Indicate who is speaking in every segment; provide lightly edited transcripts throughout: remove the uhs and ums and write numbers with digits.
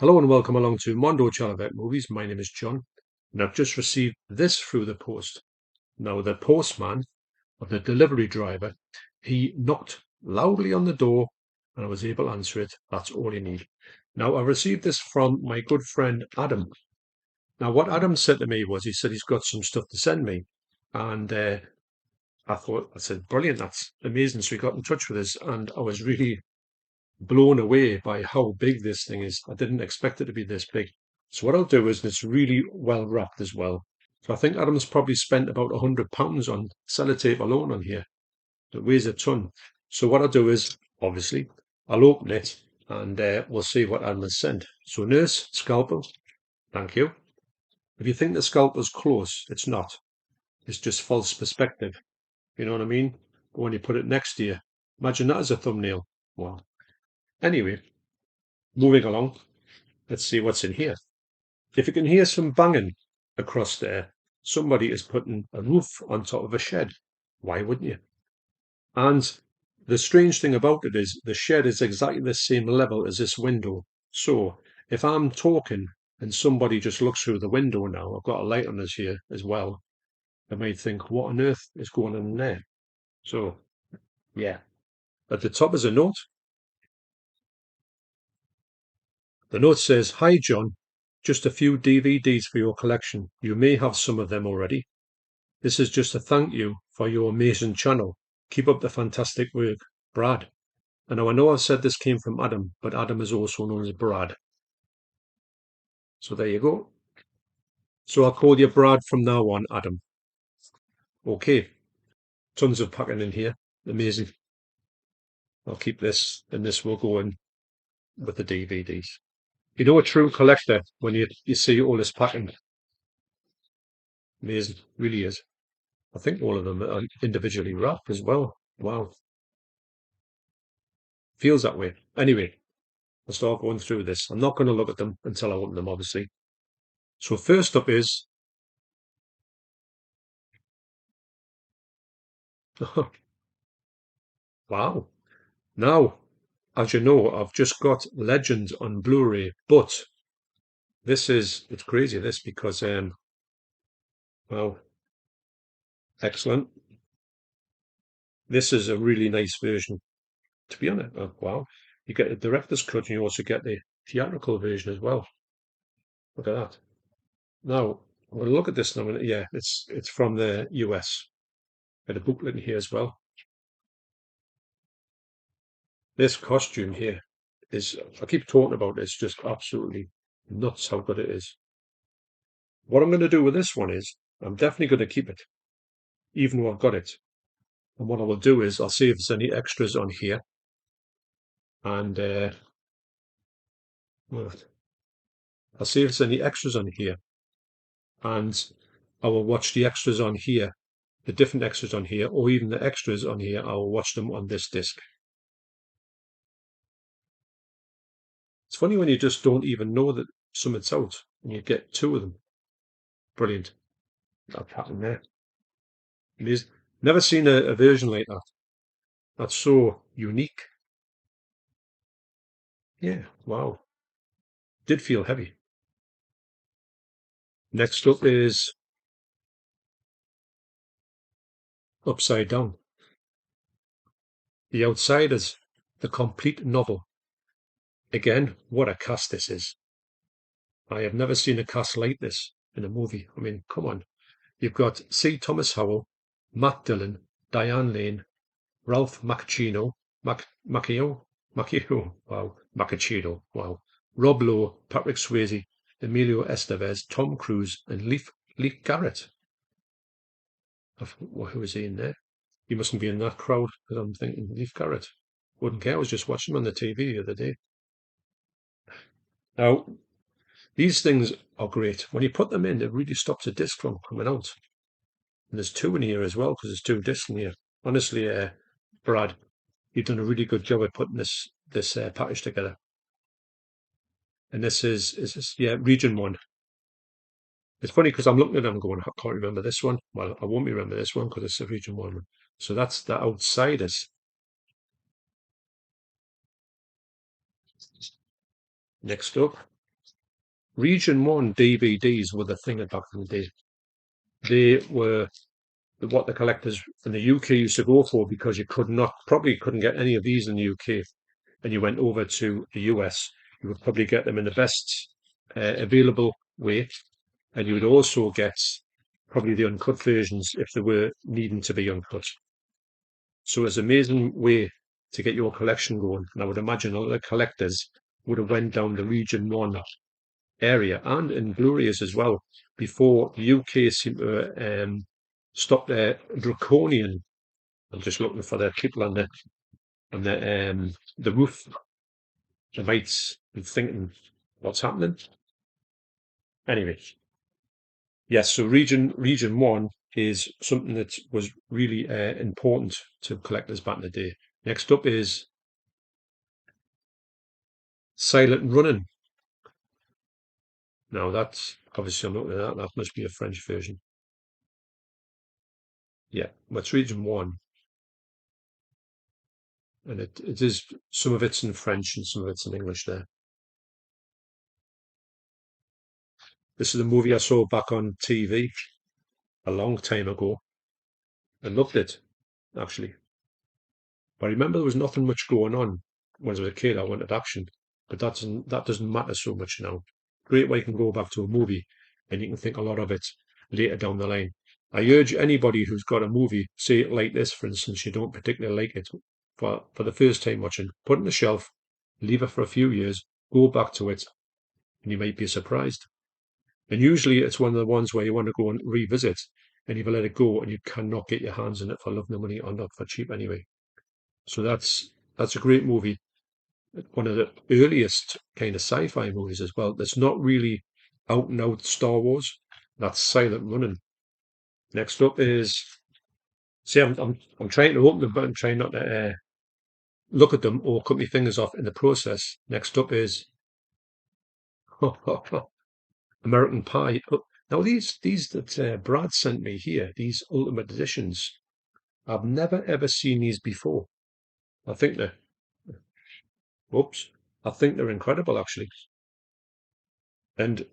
Speaker 1: Hello and welcome along to Mondo Chelloveck Movies. My name is John and I've just received this through the post. Now the postman, or the delivery driver, he knocked loudly on the door and I was able to answer it. That's all you need. Now I received this from my good friend Adam. Now what Adam said to me was he said he's got some stuff to send me, and I said brilliant, that's amazing. So he got in touch with us and I was really blown away by how big this thing is. I didn't expect it to be this big. So what I'll do is, it's really well wrapped as well. So I think Adam's probably spent about £100 on sellotape alone on here. It weighs a ton. So what I'll do is, obviously, I'll open it and we'll see what Adam has sent. So nurse, scalpel, thank you. If you think the scalpel's close, it's not. It's just false perspective. You know what I mean? But when you put it next to you, imagine that as a thumbnail. Wow. Anyway, moving along, let's see what's in here. If you can hear some banging across there, somebody is putting a roof on top of a shed. Why wouldn't you? And the strange thing about it is the shed is exactly the same level as this window. So if I'm talking and somebody just looks through the window now, I've got a light on us here as well, they might think, what on earth is going on in there? So, yeah. At the top is a note. The note says, "Hi John, just a few DVDs for your collection. You may have some of them already. This is just a thank you for your amazing channel. Keep up the fantastic work, Brad." And now I know I've said this came from Adam, but Adam is also known as Brad. So there you go. So I'll call you Brad from now on, Adam. Okay. Tons of packing in here. Amazing. I'll keep this, and this will go in with the DVDs. You know, a true collector when you see all this packing. Amazing, really is. I think all of them are individually wrapped as well. Wow. Feels that way. Anyway, I'll start going through this. I'm not going to look at them until I open them, obviously. So first up is, wow. Now, as you know, I've just got Legends on Blu-ray, but it's crazy this, because, well, excellent. This is a really nice version, to be honest. Wow. You get the director's cut and you also get the theatrical version as well. Look at that. Now, I'm going to look at this now. Yeah, it's from the US. Got a booklet in here as well. This costume here is, I keep talking about this, just absolutely nuts how good it is. What I'm going to do with this one is, I'm definitely going to keep it, even though I've got it. And what I will do is, I'll see if there's any extras on here. And I'll see if there's any extras on here. And I will watch the extras on here, the different extras on here, or even the extras on here, I will watch them on this disc. It's funny when you just don't even know that something's out and you get two of them. Brilliant. That pattern there. Never seen a version like that. That's so unique. Yeah, wow. Did feel heavy. Next up is Upside Down. The Outsiders, the complete novel. Again, what a cast this is. I have never seen a cast like this in a movie. I mean, come on. You've got C. Thomas Howell, Matt Dillon, Diane Lane, Ralph Macchio, wow, Macchio, wow, Rob Lowe, Patrick Swayze, Emilio Estevez, Tom Cruise, and Leif Garrett. Who is he in there? He mustn't be in that crowd, because I'm thinking Leif Garrett. Wouldn't care. I was just watching him on the TV the other day. Now, these things are great. When you put them in, it really stops a disc from coming out. And there's two in here as well, because there's two discs in here. Honestly, Brad, you've done a really good job at putting this package together. And this is yeah, region 1. It's funny because I'm looking at them going, I can't remember this one. Well, I won't remember this one because it's a region 1. So that's the Outsiders. Next up, Region 1 DVDs were the thing back in the day. They were what the collectors in the UK used to go for because you probably couldn't get any of these in the UK. And you went over to the US, you would probably get them in the best available way. And you would also get probably the uncut versions if they were needing to be uncut. So it's an amazing way to get your collection going. And I would imagine a lot of collectors would have went down the Region 1 area and in Blu-rays as well before the UK seemed to stop their draconian. I'm just looking for the people on the roof. They might be thinking, what's happening? Anyway, yes, so region 1 is something that was really important to collectors back in the day. Next up is silent running. Now that's obviously I'm looking at that. That must be a French version. Yeah, that's region 1, and it is some of it's in French and some of it's in English there. This is a movie I saw back on TV a long time ago. I loved it, actually. But I remember there was nothing much going on when I was a kid. I wanted action, but that doesn't matter so much now. Great way you can go back to a movie and you can think a lot of it later down the line. I urge anybody who's got a movie, say it like this, for instance, you don't particularly like it for the first time watching, put it on the shelf, leave it for a few years, go back to it, and you might be surprised. And usually it's one of the ones where you want to go and revisit, and you've let it go, and you cannot get your hands on it for love nor money or not for cheap anyway. So that's a great movie. One of the earliest kind of sci-fi movies as well. That's not really out and out Star Wars. That's Silent Running. Next up is see, I'm trying to open them, but I'm trying not to look at them or cut my fingers off in the process. Next up is American Pie. Oh, now these that Brad sent me here, these Ultimate Editions, I've never ever seen these before. I think they're whoops. I think they're incredible actually. And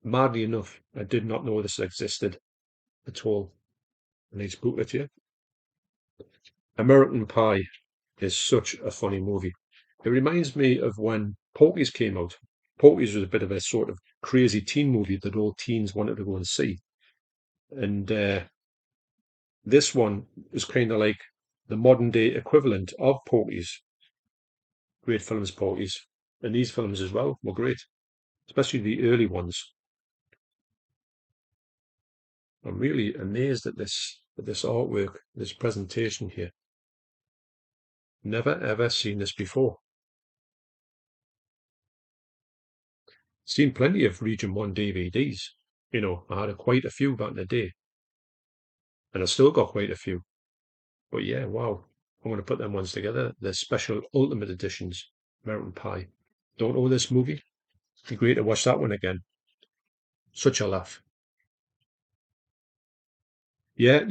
Speaker 1: madly enough, I did not know this existed at all. I need to book it here. American Pie is such a funny movie. It reminds me of when Porky's came out. Porky's was a bit of a sort of crazy teen movie that all teens wanted to go and see. And this one is kind of like the modern day equivalent of Porky's. Great films, Porky's. And these films as well were great, especially the early ones. I'm really amazed at this artwork, this presentation here. Never ever seen this before. Seen plenty of Region 1 DVDs. You know, I had quite a few back in the day, and I still got quite a few. But yeah, wow. I'm going to put them ones together. The special Ultimate Editions, American Pie. Don't know this movie? It'd be great to watch that one again. Such a laugh. Yeah,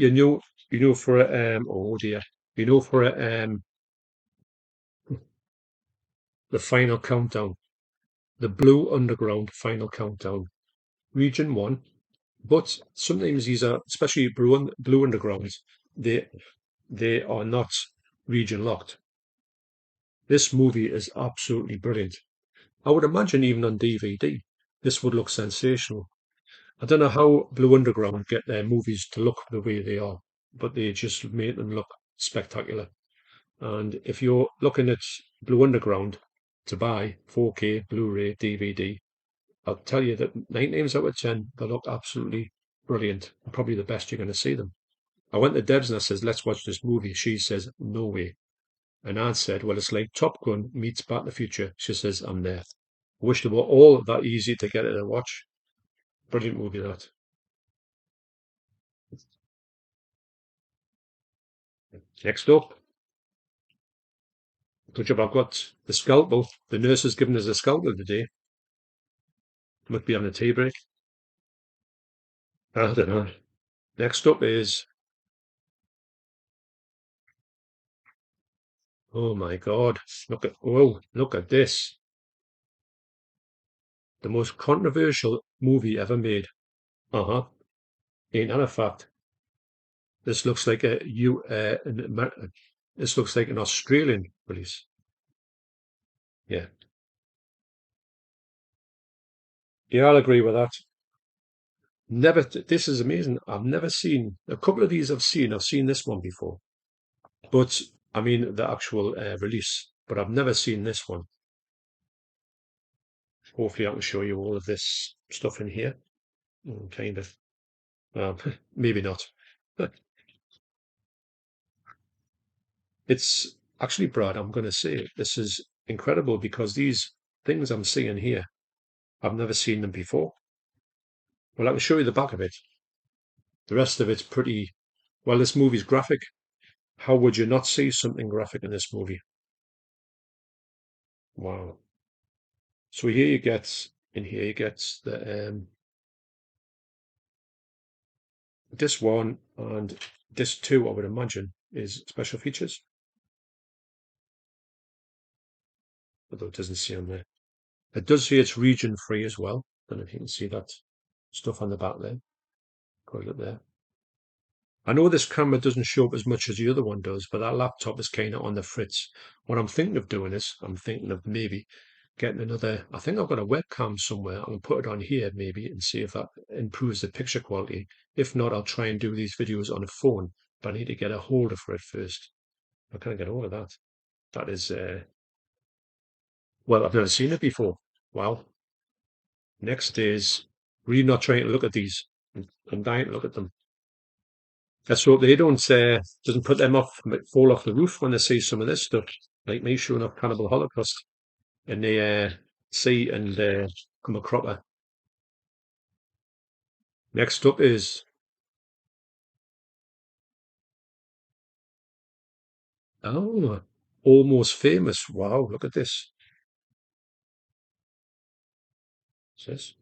Speaker 1: for oh dear, for the final countdown, the Blue Underground final countdown, Region 1. But sometimes these are, especially Blue Undergrounds, they are not region locked. This movie is absolutely brilliant. I would imagine even on DVD, this would look sensational. I don't know how Blue Underground get their movies to look the way they are, but they just make them look spectacular. And if you're looking at Blue Underground to buy 4K, Blu-ray, DVD, I'll tell you that 9 times out of 10, they look absolutely brilliant. Probably the best you're going to see them. I went to Debs and I says, let's watch this movie. She says, no way. And I said, well, it's like Top Gun meets Back to the Future. She says, I'm there. I wish they were all that easy to get it and watch. Brilliant movie, that. Next up, good job, I've got the scalpel. The nurse has given us a scalpel today. Must be on a tea break. I don't know. Next up is, oh my God, look at this. The most controversial movie ever made. Uh-huh. Ain't that a fact? This looks like this looks like an Australian release. Yeah. Yeah, I'll agree with that. This is amazing. I've never seen a couple of these I've seen this one before, but I mean the actual release, but I've never seen this one. Hopefully I can show you all of this stuff in here. Kind of. Um, maybe not. It's actually, Brad, I'm going to say this is incredible because these things I'm seeing here, I've never seen them before. Well, I can show you the back of it. The rest of it's pretty, well, this movie's graphic. How would you not see something graphic in this movie? Wow. So here you get this one and this two, I would imagine, is special features, although it doesn't say on there. It does say it's region free as well. Don't know if you can see that stuff on the back there. Got it there. I know this camera doesn't show up as much as the other one does, but that laptop is kind of on the fritz. What I'm thinking of doing is, I'm thinking of maybe getting another, I think I've got a webcam somewhere. I can put it on here maybe and see if that improves the picture quality. If not, I'll try and do these videos on a phone, but I need to get a holder for it first. I can't get over that. That is, well, I've never seen it before. Wow. Next is really not trying to look at these. I'm dying to look at them. Let's hope they don't doesn't put them off, fall off the roof when they see some of this stuff, like me showing up Cannibal Holocaust, and they see and come a cropper. Next up is oh, Almost Famous. Wow, look at this. What's this?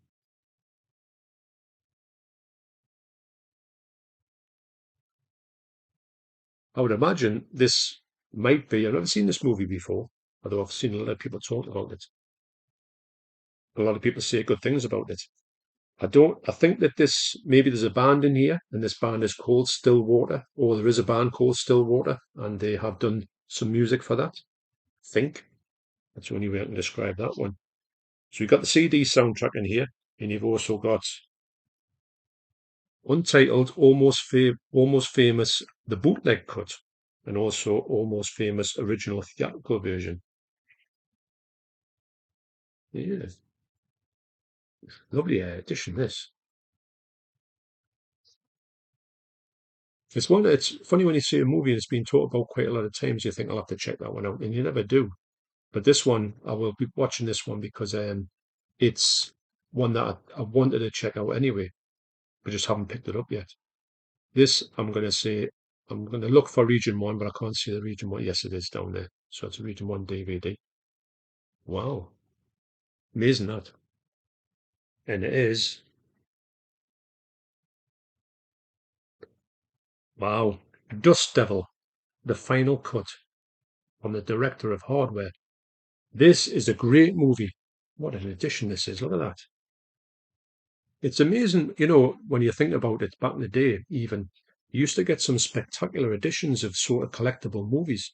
Speaker 1: I would imagine this might be. I've never seen this movie before, although I've seen a lot of people talk about it. A lot of people say good things about it. I think that this, maybe there's a band in here and this band is called Stillwater, or there is a band called Stillwater and they have done some music for that. I think that's the only way I can describe that one. So you've got the CD soundtrack in here and you've also got Untitled, Almost Famous, the bootleg cut, and also Almost Famous original theatrical version. Yeah, lovely edition, this. It's funny when you see a movie and it's been talked about quite a lot of times, you think I'll have to check that one out, and you never do. But this one, I will be watching this one because it's one that I wanted to check out anyway, but just haven't picked it up yet. This, I'm going to say, I'm going to look for Region 1, but I can't see the Region 1. Yes, it is down there. So it's a Region 1 DVD. Wow. Amazing that. And it is, wow, Dust Devil, the final cut from the director of Hardware. This is a great movie. What an addition this is. Look at that. It's amazing, when you think about it, back in the day, even, you used to get some spectacular editions of sort of collectible movies.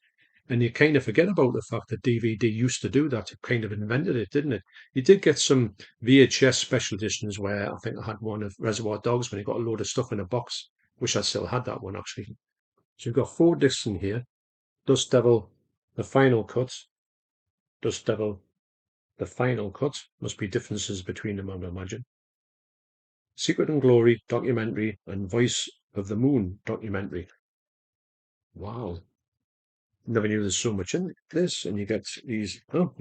Speaker 1: And you kind of forget about the fact that DVD used to do that. It kind of invented it, didn't it? You did get some VHS special editions where I think I had one of Reservoir Dogs when you got a load of stuff in a box. Wish I still had that one, actually. So you've got 4 discs in here. Dust Devil, the final cut. Dust Devil, the final cut. Must be differences between them, I would imagine. Secret and Glory documentary and Voice of the Moon documentary. Wow. Never knew there's so much in this. And you get these, oh,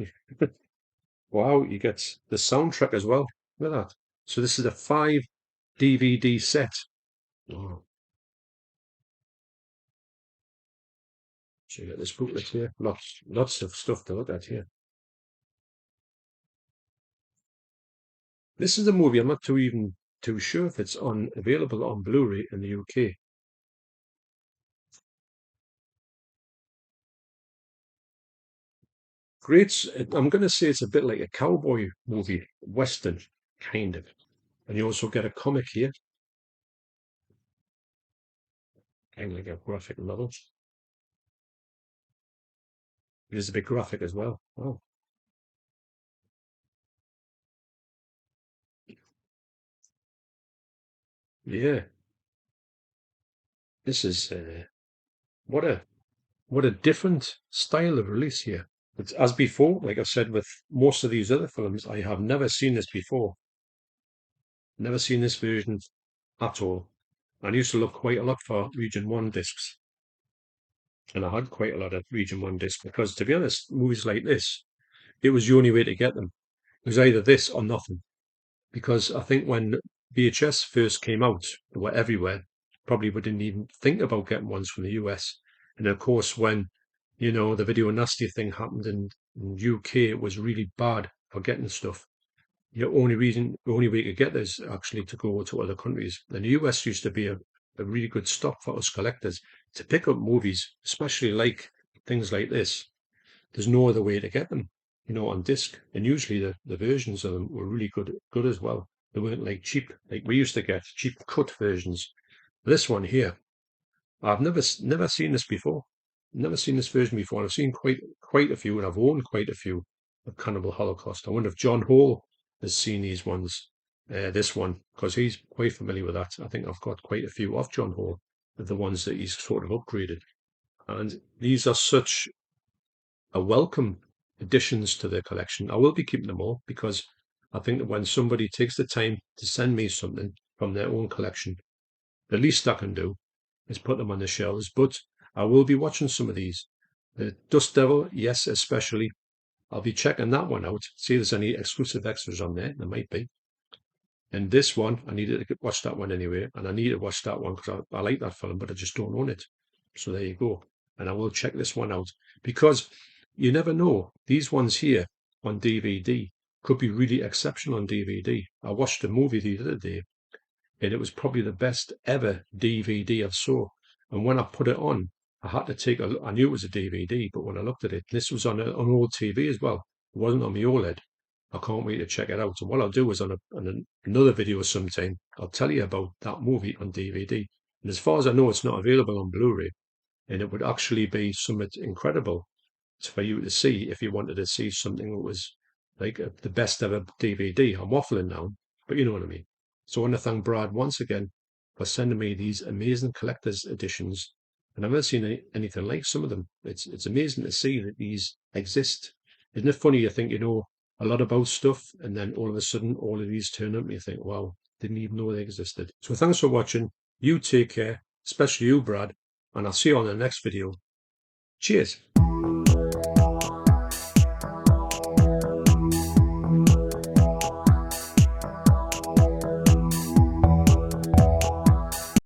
Speaker 1: wow, you get the soundtrack as well. Look at that. So this is a 5 DVD set. Wow. So you get this booklet here. Lots of stuff to look at here. This is a movie I'm not too sure if it's available on Blu-ray in the UK. Great. I'm going to say it's a bit like a cowboy movie, Western, kind of. And you also get a comic here, kind of like a graphic novel. It is a bit graphic as well. Oh, yeah. This is what a what a different style of release here. It's as before, like I've said with most of these other films, I have never seen this before. Never seen this version at all. I used to look quite a lot for Region 1 discs, and I had quite a lot of Region 1 discs because, to be honest, movies like this, it was the only way to get them. It was either this or nothing. Because I think when VHS first came out, they were everywhere. Probably we didn't even think about getting ones from the US. And of course, when the video nasty thing happened in UK, it was really bad for getting stuff. The only way to get this actually to go to other countries. And the US used to be a really good stop for us collectors to pick up movies, especially like things like this. There's no other way to get them, on disc. And usually the versions of them were really good as well. They weren't like cheap, like we used to get cheap cut versions. This one here, I've never seen this before. Never seen this version before. And I've seen quite a few, and I've owned quite a few of Cannibal Holocaust. I wonder if John Hall has seen these ones, this one, because he's quite familiar with that. I think I've got quite a few of John Hall, of the ones that he's sort of upgraded. And these are such a welcome additions to the collection. I will be keeping them all because I think that when somebody takes the time to send me something from their own collection, the least I can do is put them on the shelves. But I will be watching some of these. The Dust Devil, yes, especially. I'll be checking that one out, see if there's any exclusive extras on there. There might be. And this one, I needed to watch that one anyway, and I need to watch that one because I like that film, but I just don't own it. So there you go. And I will check this one out because you never know. These ones here on DVD could be really exceptional on DVD. I watched a movie the other day, and it was probably the best ever DVD I've saw. And when I put it on, I had to take a look. I knew it was a DVD, but when I looked at it, this was on an old TV as well. It wasn't on my OLED. I can't wait to check it out. So what I'll do is on another video sometime, I'll tell you about that movie on DVD. And as far as I know, it's not available on Blu-ray, and it would actually be something incredible for you to see if you wanted to see something that was like the best ever DVD. I'm waffling now, but you know what I mean. So I want to thank Brad once again for sending me these amazing collector's editions. And I've never seen anything like some of them. It's amazing to see that these exist. Isn't it funny? You think you know a lot about stuff, and then all of a sudden, all of these turn up, and you think, wow, didn't even know they existed. So thanks for watching. You take care, especially you, Brad, and I'll see you on the next video. Cheers.